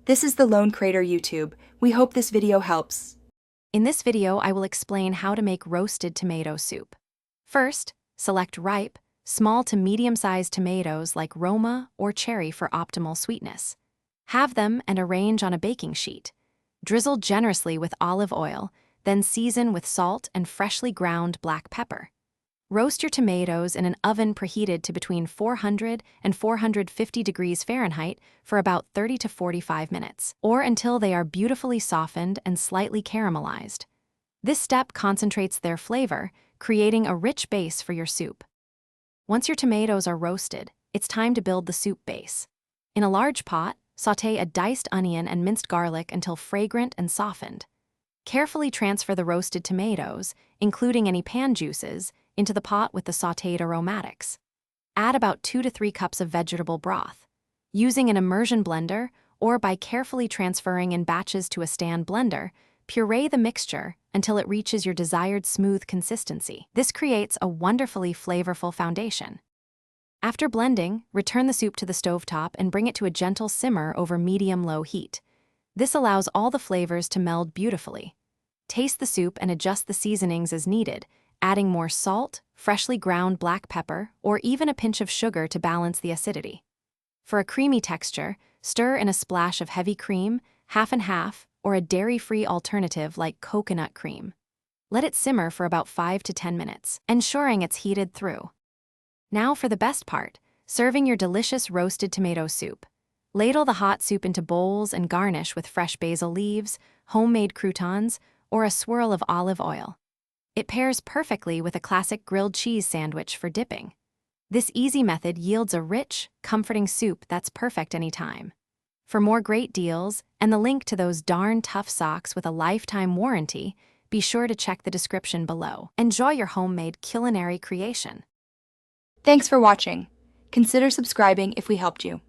This is the Lone Crater YouTube. We hope this video helps. In this video, I will explain how to make roasted tomato soup. First, select ripe, small to medium-sized tomatoes like Roma or cherry for optimal sweetness. Halve them and arrange on a baking sheet. Drizzle generously with olive oil, then season with salt and freshly ground black pepper. Roast your tomatoes in an oven preheated to between 400 and 450 degrees Fahrenheit for about 30 to 45 minutes, or until they are beautifully softened and slightly caramelized. This step concentrates their flavor, creating a rich base for your soup. Once your tomatoes are roasted, it's time to build the soup base. In a large pot, sauté a diced onion and minced garlic until fragrant and softened. Carefully transfer the roasted tomatoes, including any pan juices, into the pot with the sautéed aromatics. Add about 2 to 3 cups of vegetable broth. Using an immersion blender, or by carefully transferring in batches to a stand blender, puree the mixture until it reaches your desired smooth consistency. This creates a wonderfully flavorful foundation. After blending, return the soup to the stovetop and bring it to a gentle simmer over medium-low heat. This allows all the flavors to meld beautifully. Taste the soup and adjust the seasonings as needed, adding more salt, freshly ground black pepper, or even a pinch of sugar to balance the acidity. For a creamy texture, stir in a splash of heavy cream, half and half, or a dairy-free alternative like coconut cream. Let it simmer for about 5 to 10 minutes, ensuring it's heated through. Now for the best part, serving your delicious roasted tomato soup. Ladle the hot soup into bowls and garnish with fresh basil leaves, homemade croutons, or a swirl of olive oil. It pairs perfectly with a classic grilled cheese sandwich for dipping. This easy method yields a rich, comforting soup that's perfect anytime. For more great deals and the link to those darn tough socks with a lifetime warranty, be sure to check the description below. Enjoy your homemade culinary creation. Thanks for watching. Consider subscribing if we helped you.